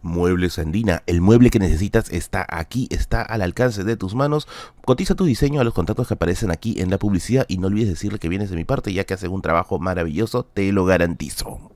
Muebles Andina, el mueble que necesitas está aquí, está al alcance de tus manos. Cotiza tu diseño a los contactos que aparecen aquí en la publicidad y no olvides decirle que vienes de mi parte, ya que hacen un trabajo maravilloso, te lo garantizo.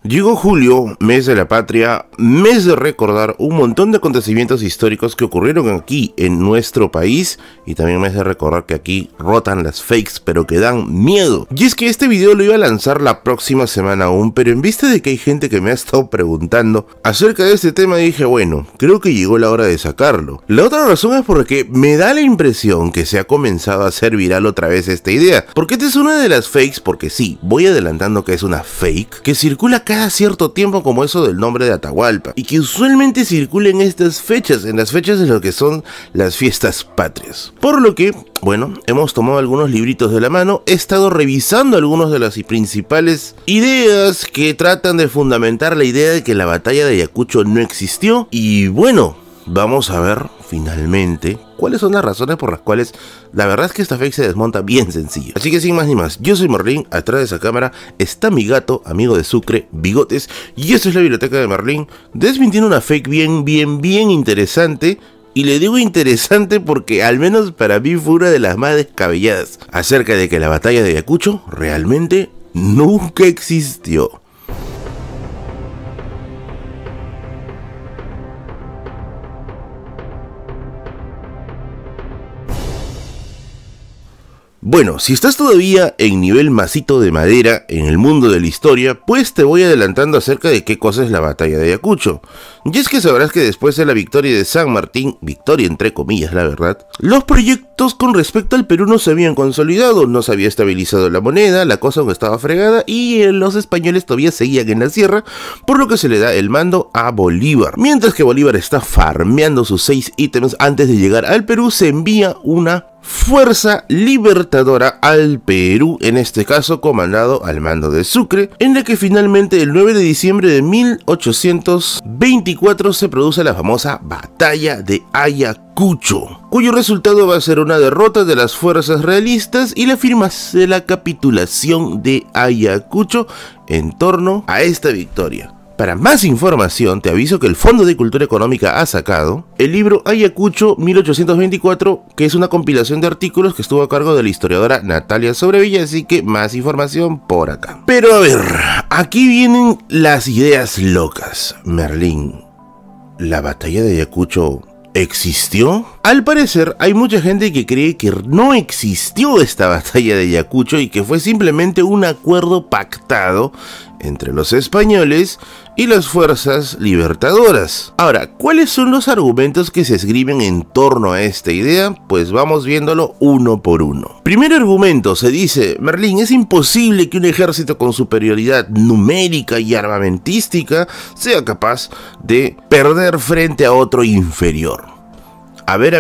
Llegó julio, mes de la patria, mes de recordar un montón de acontecimientos históricos que ocurrieron aquí en nuestro país, y también mes de recordar que aquí rotan las fakes pero que dan miedo. Y es que este video lo iba a lanzar la próxima semana aún, pero en vista de que hay gente que me ha estado preguntando acerca de este tema, dije bueno, creo que llegó la hora de sacarlo. La otra razón es porque me da la impresión que se ha comenzado a hacer viral otra vez esta idea, porque esta es una de las fakes, porque sí, voy adelantando que es una fake, que circula cada cierto tiempo como eso del nombre de Atahualpa, y que usualmente circula en estas fechas, en las fechas de lo que son las fiestas patrias. Por lo que, bueno, hemos tomado algunos libritos de la mano, he estado revisando algunas de las principales ideas que tratan de fundamentar la idea de que la batalla de Ayacucho no existió, y bueno, vamos a ver finalmente cuáles son las razones por las cuales la verdad es que esta fake se desmonta bien sencillo. Así que sin más ni más, yo soy Merlín, atrás de esa cámara está mi gato, amigo de Sucre, Bigotes, y esta es la biblioteca de Merlín, desmintiendo una fake bien interesante. Y le digo interesante porque al menos para mí fue una de las más descabelladas, acerca de que la batalla de Ayacucho realmente nunca existió. Bueno, si estás todavía en nivel masito de madera en el mundo de la historia, pues te voy adelantando acerca de qué cosa es la batalla de Ayacucho. Y es que sabrás que después de la victoria de San Martín, victoria entre comillas la verdad, los proyectos con respecto al Perú no se habían consolidado, no se había estabilizado la moneda, la cosa aún estaba fregada y los españoles todavía seguían en la sierra, por lo que se le da el mando a Bolívar. Mientras que Bolívar está farmeando sus 6 ítems antes de llegar al Perú, se envía una fuerza libertadora al Perú, en este caso comandado al mando de Sucre, en la que finalmente el 9 de diciembre de 1824 se produce la famosa batalla de Ayacucho, cuyo resultado va a ser una derrota de las fuerzas realistas y la firma de la capitulación de Ayacucho en torno a esta victoria. Para más información, te aviso que el Fondo de Cultura Económica ha sacado el libro Ayacucho 1824, que es una compilación de artículos que estuvo a cargo de la historiadora Natalia Sobrevilla, así que más información por acá. Pero a ver, aquí vienen las ideas locas. Merlín, ¿la batalla de Ayacucho existió? Al parecer hay mucha gente que cree que no existió esta batalla de Ayacucho y que fue simplemente un acuerdo pactado entre los españoles y las fuerzas libertadoras. Ahora, ¿cuáles son los argumentos que se escriben en torno a esta idea? Pues vamos viéndolo uno por uno. Primer argumento, se dice: Merlín, es imposible que un ejército con superioridad numérica y armamentística sea capaz de perder frente a otro inferior. A ver,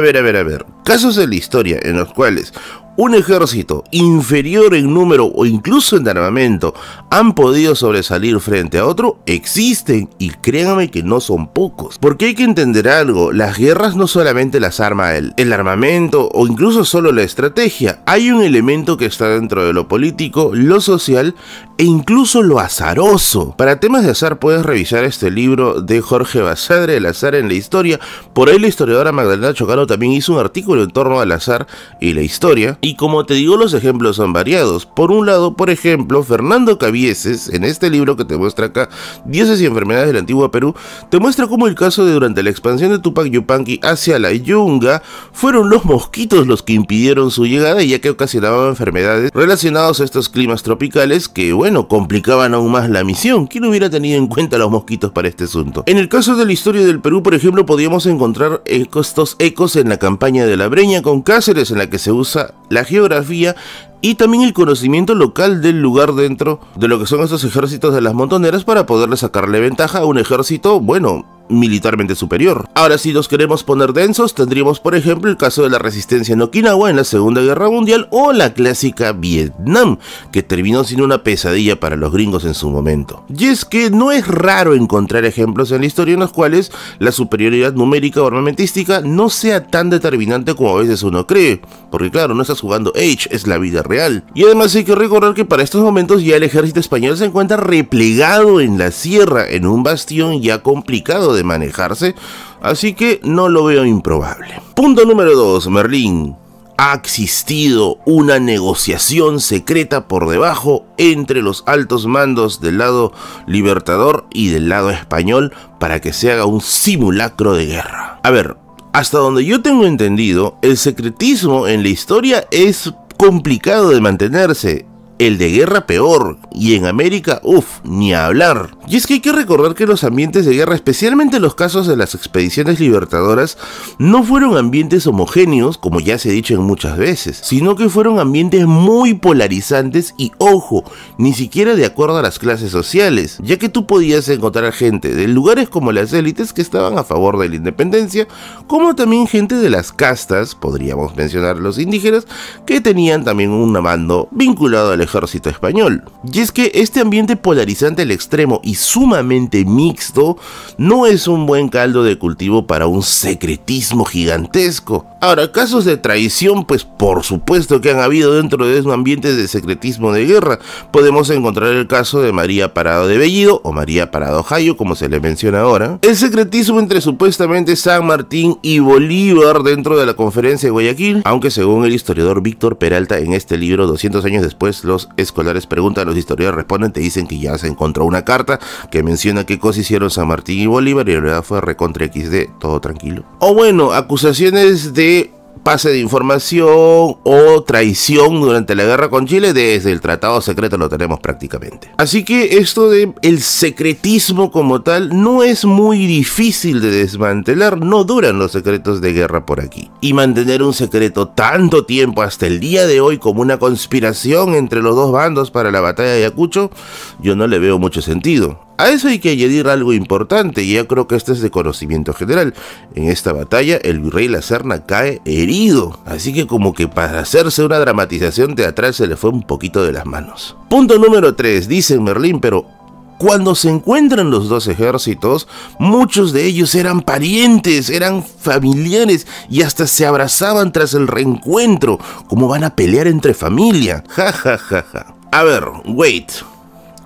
casos de la historia en los cuales un ejército inferior en número o incluso en armamento han podido sobresalir frente a otro, existen, y créanme que no son pocos. Porque hay que entender algo, las guerras no solamente las arma el armamento o incluso solo la estrategia, hay un elemento que está dentro de lo político, lo social e incluso lo azaroso. Para temas de azar puedes revisar este libro de Jorge Basadre, El azar en la historia. Por ahí la historiadora Magdalena Chocano también hizo un artículo en torno al azar y la historia. Y como te digo, los ejemplos son variados. Por un lado, por ejemplo, Fernando Cabieses, en este libro que te muestra acá, Dioses y enfermedades del antiguo Perú, te muestra cómo el caso de durante la expansión de Tupac Yupanqui hacia la Yunga, fueron los mosquitos los que impidieron su llegada, ya que ocasionaban enfermedades relacionadas a estos climas tropicales que, bueno, complicaban aún más la misión. ¿Quién hubiera tenido en cuenta los mosquitos para este asunto? En el caso de la historia del Perú, por ejemplo, podíamos encontrar estos ecos en la campaña de la Breña con Cáceres, en la que se usa la geografía y también el conocimiento local del lugar dentro de lo que son estos ejércitos de las montoneras para poderle sacarle ventaja a un ejército, bueno, militarmente superior. Ahora, si los queremos poner densos, tendríamos por ejemplo el caso de la resistencia en Okinawa en la Segunda Guerra Mundial o la clásica Vietnam, que terminó siendo una pesadilla para los gringos en su momento. Y es que no es raro encontrar ejemplos en la historia en los cuales la superioridad numérica o armamentística no sea tan determinante como a veces uno cree, porque claro, no estás jugando Age, es la vida real. Y además hay que recordar que para estos momentos ya el ejército español se encuentra replegado en la sierra, en un bastión ya complicado de de manejarse, así que no lo veo improbable. Punto número 2, Merlín. Ha existido una negociación secreta por debajo entre los altos mandos del lado libertador y del lado español para que se haga un simulacro de guerra. A ver, hasta donde yo tengo entendido, el secretismo en la historia es complicado de mantenerse. El de guerra peor, y en América, ni hablar. Y es que hay que recordar que los ambientes de guerra, especialmente los casos de las expediciones libertadoras, no fueron ambientes homogéneos, como ya se ha dicho en muchas veces, sino que fueron ambientes muy polarizantes y, ojo, ni siquiera de acuerdo a las clases sociales, ya que tú podías encontrar gente de lugares como las élites que estaban a favor de la independencia, como también gente de las castas, podríamos mencionar los indígenas, que tenían también un mando vinculado al ejército español. Y es que este ambiente polarizante al extremo y sumamente mixto no es un buen caldo de cultivo para un secretismo gigantesco. Ahora, casos de traición, pues por supuesto que han habido dentro de un ambiente de secretismo de guerra. Podemos encontrar el caso de María Parado de Bellido o María Parado Jayo, como se le menciona ahora. El secretismo entre supuestamente San Martín y Bolívar dentro de la conferencia de Guayaquil, aunque según el historiador Víctor Peralta en este libro 200 años después, los escolares preguntan, los historiadores responden, te dicen que ya se encontró una carta que menciona qué cosa hicieron San Martín y Bolívar y la verdad fue recontra XD, todo tranquilo. O bueno, acusaciones de pase de información o traición durante la guerra con Chile, desde el tratado secreto lo tenemos prácticamente. Así que esto de el secretismo como tal no es muy difícil de desmantelar, no duran los secretos de guerra por aquí. Y mantener un secreto tanto tiempo hasta el día de hoy como una conspiración entre los dos bandos para la batalla de Ayacucho, yo no le veo mucho sentido. A eso hay que añadir algo importante, y yo creo que esto es de conocimiento general. En esta batalla, el virrey La Serna cae herido, así que como que para hacerse una dramatización teatral se le fue un poquito de las manos. Punto número 3, dicen Merlín, pero cuando se encuentran los dos ejércitos, muchos de ellos eran parientes, eran familiares y hasta se abrazaban tras el reencuentro. ¿Cómo van a pelear entre familia? Ja, ja, ja, ja. A ver, wait.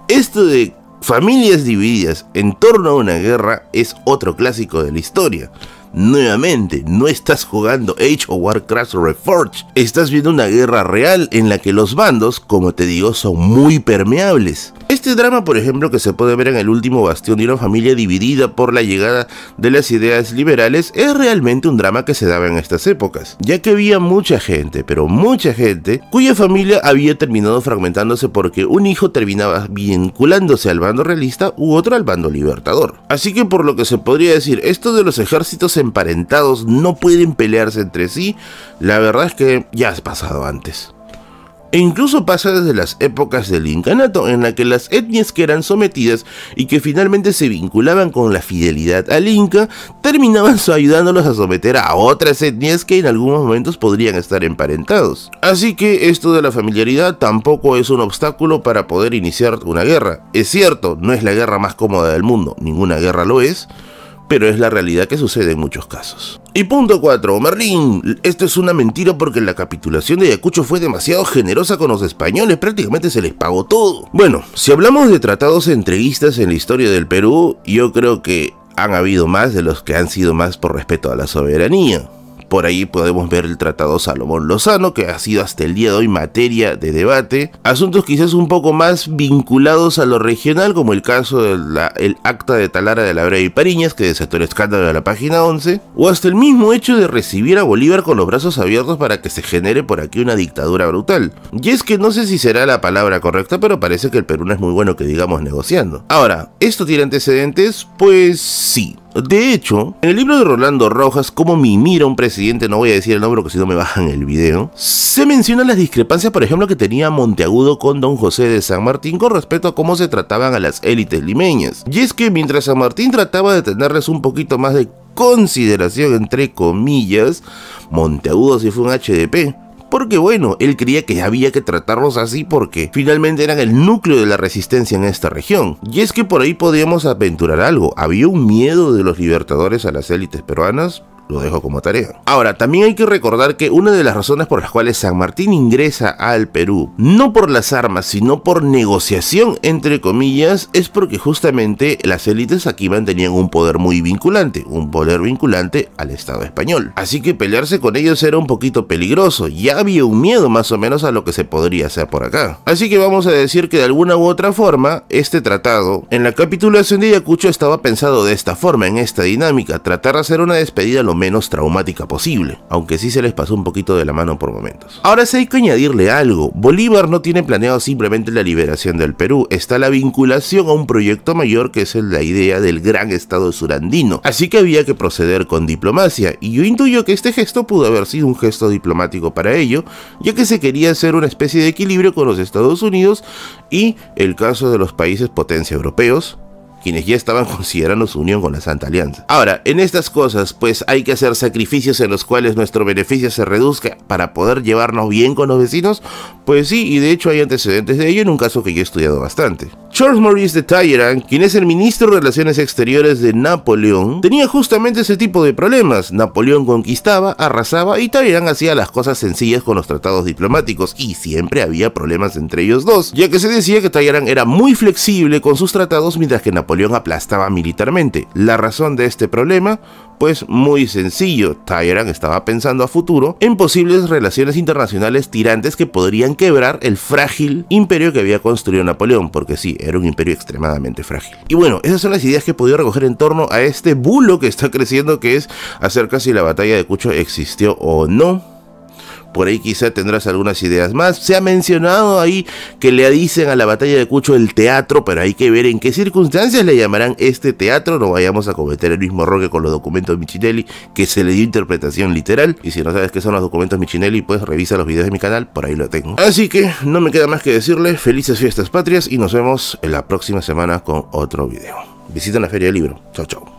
Esto de familias divididas en torno a una guerra es otro clásico de la historia. Nuevamente, no estás jugando Age of Warcraft Reforged, estás viendo una guerra real en la que los bandos, como te digo, son muy permeables. Este drama, por ejemplo, que se puede ver en El último bastión de una familia dividida por la llegada de las ideas liberales, es realmente un drama que se daba en estas épocas, ya que había mucha gente, pero mucha gente, cuya familia había terminado fragmentándose porque un hijo terminaba vinculándose al bando realista u otro al bando libertador. Así que por lo que se podría decir, esto de los ejércitos emparentados no pueden pelearse entre sí, la verdad es que ya ha pasado antes. E incluso pasa desde las épocas del incanato, en la que las etnias que eran sometidas y que finalmente se vinculaban con la fidelidad al Inca, terminaban ayudándolos a someter a otras etnias que en algunos momentos podrían estar emparentados. Así que esto de la familiaridad tampoco es un obstáculo para poder iniciar una guerra. Es cierto, no es la guerra más cómoda del mundo, ninguna guerra lo es, pero es la realidad que sucede en muchos casos. Y punto 4, Merlín, esto es una mentira porque la capitulación de Ayacucho fue demasiado generosa con los españoles, prácticamente se les pagó todo. Bueno, si hablamos de tratados entreguistas en la historia del Perú, yo creo que han habido más de los que han sido más por respeto a la soberanía. Por ahí podemos ver el Tratado Salomón-Lozano, que ha sido hasta el día de hoy materia de debate. Asuntos quizás un poco más vinculados a lo regional, como el caso del Acta de Talara de la Brea y Pariñas, que desató el escándalo de la página 11, o hasta el mismo hecho de recibir a Bolívar con los brazos abiertos para que se genere por aquí una dictadura brutal. Y es que no sé si será la palabra correcta, pero parece que el Perú no es muy bueno que digamos negociando. Ahora, ¿esto tiene antecedentes? Pues sí. De hecho, en el libro de Rolando Rojas, Cómo mimir a un presidente, no voy a decir el nombre porque si no me bajan el video, se mencionan las discrepancias, por ejemplo, que tenía Monteagudo con Don José de San Martín con respecto a cómo se trataban a las élites limeñas. Y es que mientras San Martín trataba de tenerles un poquito más de consideración, entre comillas, Monteagudo sí fue un HDP. Porque bueno, él creía que había que tratarlos así porque finalmente eran el núcleo de la resistencia en esta región. Y es que por ahí podíamos aventurar algo, había un miedo de los libertadores a las élites peruanas. Lo dejo como tarea. Ahora, también hay que recordar que una de las razones por las cuales San Martín ingresa al Perú, no por las armas, sino por negociación, entre comillas, es porque justamente las élites aquí mantenían un poder muy vinculante, un poder vinculante al Estado español. Así que pelearse con ellos era un poquito peligroso, ya había un miedo más o menos a lo que se podría hacer por acá. Así que vamos a decir que de alguna u otra forma, este tratado, en la capitulación de Ayacucho estaba pensado de esta forma, en esta dinámica, tratar de hacer una despedida lo menos traumática posible, aunque sí se les pasó un poquito de la mano por momentos. Ahora sí hay que añadirle algo, Bolívar no tiene planeado simplemente la liberación del Perú, está la vinculación a un proyecto mayor que es la idea del gran estado surandino, así que había que proceder con diplomacia, y yo intuyo que este gesto pudo haber sido un gesto diplomático para ello, ya que se quería hacer una especie de equilibrio con los Estados Unidos y el caso de los países potencia europeos, quienes ya estaban considerando su unión con la Santa Alianza. Ahora, en estas cosas, pues hay que hacer sacrificios en los cuales nuestro beneficio se reduzca para poder llevarnos bien con los vecinos, pues sí, y de hecho hay antecedentes de ello en un caso que yo he estudiado bastante. Charles Maurice de Talleyrand, quien es el ministro de Relaciones Exteriores de Napoleón, tenía justamente ese tipo de problemas. Napoleón conquistaba, arrasaba y Talleyrand hacía las cosas sencillas con los tratados diplomáticos, y siempre había problemas entre ellos dos, ya que se decía que Talleyrand era muy flexible con sus tratados mientras que Napoleón aplastaba militarmente. La razón de este problema, pues muy sencillo, Talleyrand estaba pensando a futuro en posibles relaciones internacionales tirantes que podrían quebrar el frágil imperio que había construido Napoleón, porque sí, era un imperio extremadamente frágil. Y bueno, esas son las ideas que he podido recoger en torno a este bulo que está creciendo, que es acerca si la batalla de Cucho existió o no. Por ahí quizá tendrás algunas ideas más. Se ha mencionado ahí que le dicen a la batalla de Cucho el teatro, pero hay que ver en qué circunstancias le llamarán este teatro. No vayamos a cometer el mismo error que con los documentos Michinelli, que se le dio interpretación literal. Y si no sabes qué son los documentos Michinelli, pues revisa los videos de mi canal, por ahí lo tengo. Así que no me queda más que decirle felices fiestas patrias y nos vemos en la próxima semana con otro video. Visita la Feria del Libro. Chao, chao.